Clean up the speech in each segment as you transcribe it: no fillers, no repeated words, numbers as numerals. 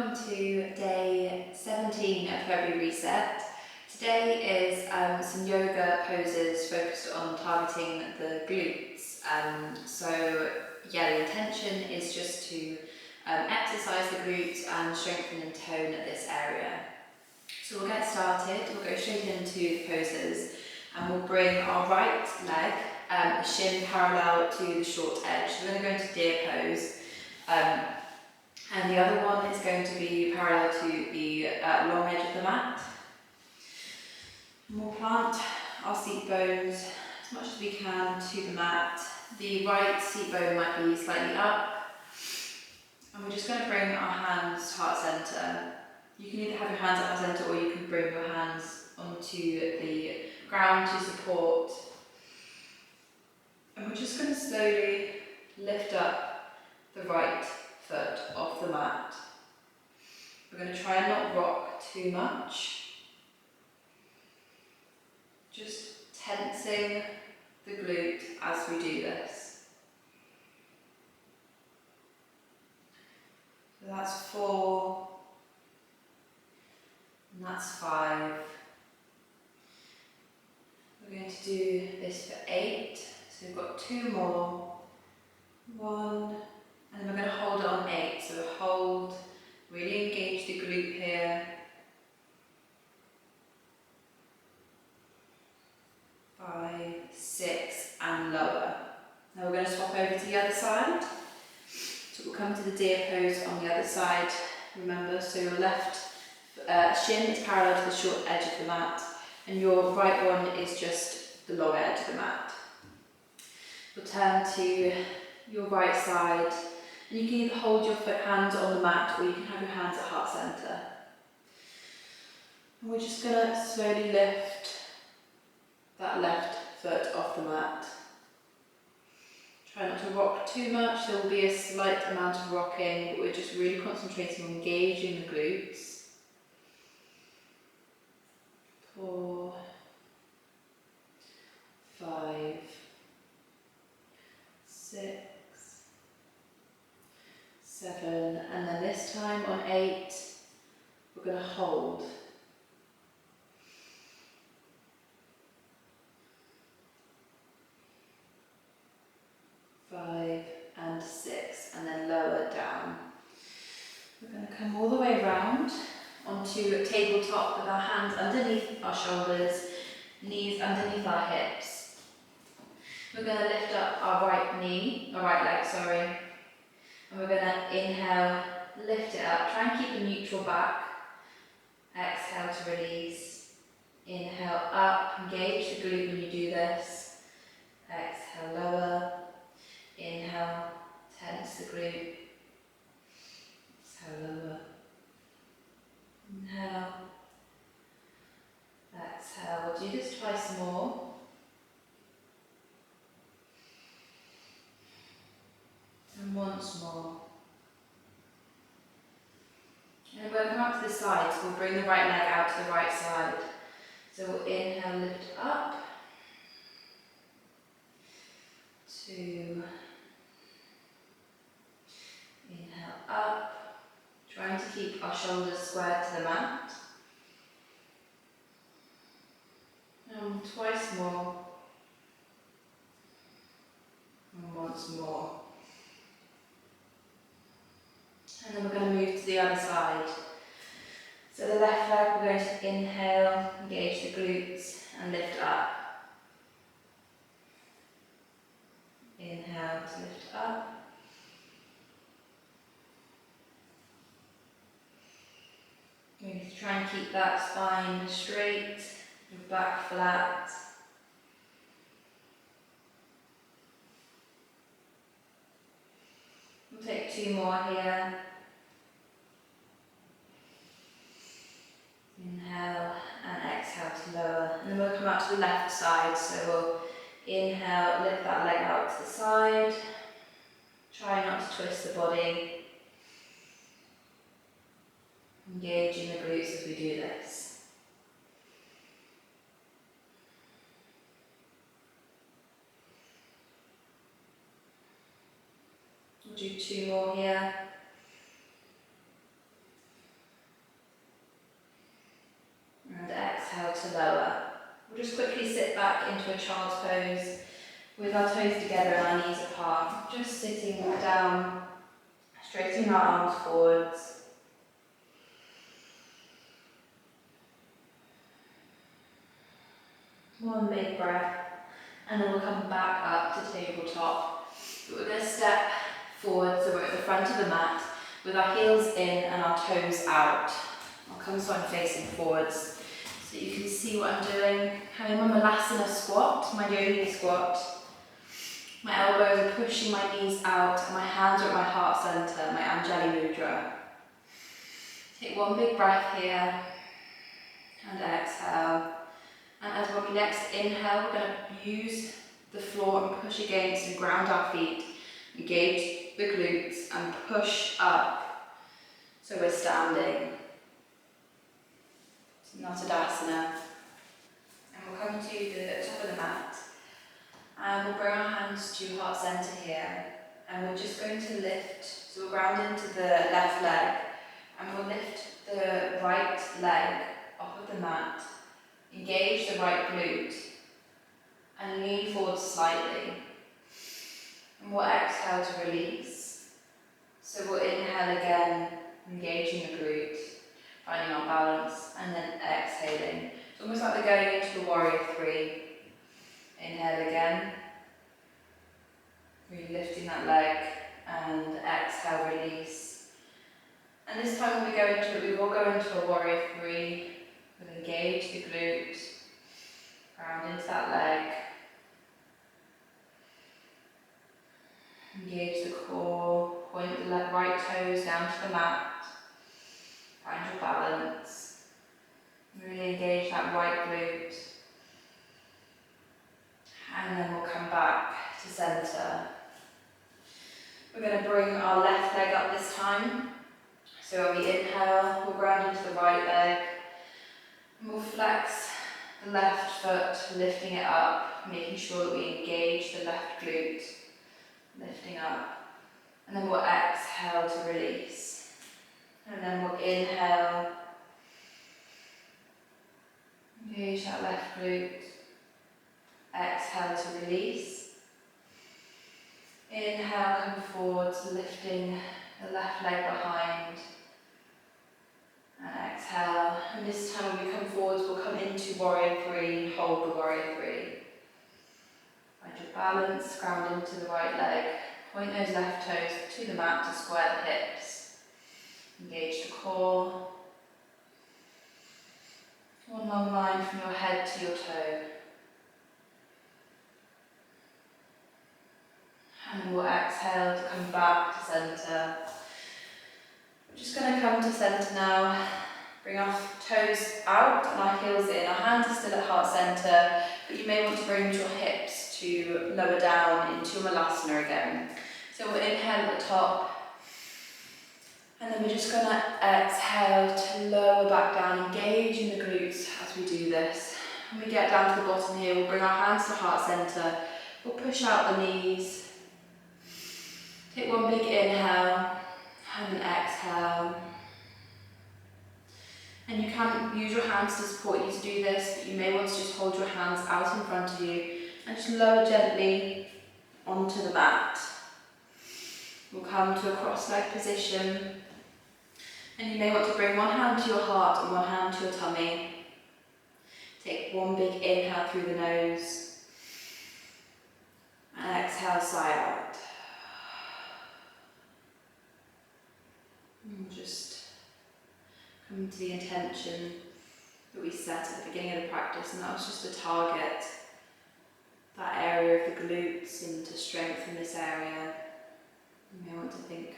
welcome to day 17 of February Reset. Today is some yoga poses focused on targeting the glutes. The intention is just to exercise the glutes and strengthen and tone this area. So we'll get started, we'll go straight into the poses and we'll bring our right leg, shin parallel to the short edge. So we're going to go into deer pose. And the other one is going to be parallel to the long edge of the mat. And we'll plant our seat bones as much as we can to the mat. The right seat bone might be slightly up. And we're just going to bring our hands to heart center. You can either have your hands at heart center or you can bring your hands onto the ground to support. And we're just going to slowly lift up the right foot off the mat. We're going to try and not rock too much. Just tensing the glute as we do this. So that's 4, and that's 5. We're going to do this for 8, so we've got 2 more. 1, and then we're going to hold it on 8, so hold, really engage the glute here. 5, 6, and lower. Now we're going to swap over to the other side. So we'll come to the deer pose on the other side. Remember, so your left shin is parallel to the short edge of the mat, and your right one is just the long edge of the mat. We'll turn to your right side, and you can either hold your hands on the mat or you can have your hands at heart center. And we're just going to slowly lift that left foot off the mat. Try not to rock too much, there will be a slight amount of rocking, but we're just really concentrating on engaging the glutes. 4, 5, 6, 7, and then this time on 8, we're going to hold. 5 and 6, and then lower down. We're going to come all the way around onto a tabletop with our hands underneath our shoulders, knees underneath our hips. We're going to lift up our right leg, and we're going to inhale, lift it up, try and keep a neutral back. Exhale to release. Inhale up, engage the glute when you do this. Exhale, lower. Inhale, tense the glute. Exhale, lower. Inhale. Exhale. We'll do this twice more. And once more. And we'll come up to the side, so we'll bring the right leg out to the right side. So we'll inhale, lift up. 2. Inhale up, trying to keep our shoulders squared to the mat. And twice more. And once more. And then we're going to move to the other side. So the left leg, we're going to inhale, engage the glutes and lift up. Inhale to lift up. We need to try and keep that spine straight, your back flat. We'll take 2 more here. Inhale and exhale to lower. And then we'll come out to the left side. So we'll inhale, lift that leg out to the side. Try not to twist the body. Engaging the glutes as we do this. We'll do 2 more here. child's pose with our toes together and our knees apart, just sitting down, straightening our arms forwards. One big breath, and then we'll come back up to tabletop. But we're going to step forward so we're at the front of the mat with our heels in and our toes out. I'll come so I'm facing forwards so you can see what I'm doing. I'm in my Malasana squat, my yogi squat. My elbows are pushing my knees out and my hands are at my heart center, my Anjali Mudra. Take one big breath here and exhale. And as when we next inhale, we're going to use the floor and push against and ground our feet. Engage the glutes and push up. So we're standing. Not Tadasana. And we'll come to the top of the mat. And we'll bring our hands to heart center here. And we're just going to lift. So we'll ground into the left leg. And we'll lift the right leg off of the mat. Engage the right glute. And lean forward slightly. And we'll exhale to release. So we'll inhale again, engaging the glute, finding our balance, and then exhaling. It's almost like we're going into the warrior three. Inhale again, really lifting that leg, and exhale, release. And this time when we go into it, we will go into a warrior three. We'll engage the glute, ground into that leg. Engage the core, point the right toes down to the mat, find your balance, really engage that right glute, and then we'll come back to centre. We're going to bring our left leg up this time, so when we inhale, we'll ground into the right leg, and we'll flex the left foot, lifting it up, making sure that we engage the left glute. Lifting up, and then we'll exhale to release, and then we'll inhale, engage that left glute, exhale to release, inhale, come forwards, lifting the left leg behind, and exhale, and this time when we come forwards we'll come into warrior three, hold the warrior three. Find your balance, ground into the right leg, point those left toes to the mat to square the hips. Engage the core. One long line from your head to your toe. And then we'll exhale to come back to centre. We're just going to come to centre now. Bring our toes out and our heels in. Our hands are still at heart centre, but you may want to bring your hips to lower down into Malasana again. So we'll inhale at the top, and then we're just going to exhale to lower back down, engaging the glutes as we do this. When we get down to the bottom here, we'll bring our hands to heart centre. We'll push out the knees. Take one big inhale, and then exhale. And you can use your hands to support you to do this, but you may want to just hold your hands out in front of you and just lower gently onto the mat. We'll come to a cross-leg position, and you may want to bring one hand to your heart and one hand to your tummy. Take one big inhale through the nose, and exhale, sigh out. And just come to the intention that we set at the beginning of the practice, and that was just to target that area of the glutes and to strengthen this area. You may want to think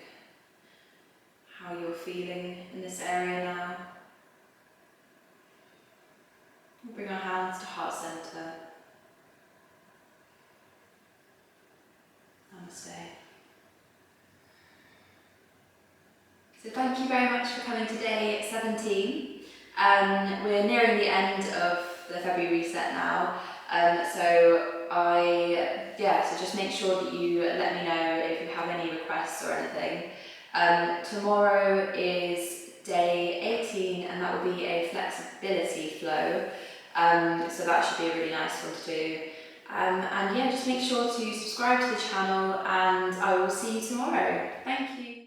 how you're feeling in this area now. We'll bring our hands to heart centre. Namaste. So thank you very much for coming to day 17. We're nearing the end of the February reset now. So just make sure that you let me know if you have any requests or anything. Tomorrow is day 18, and that will be a flexibility flow. So that should be a really nice one to do. And yeah, just make sure to subscribe to the channel, and I will see you tomorrow. Thank you.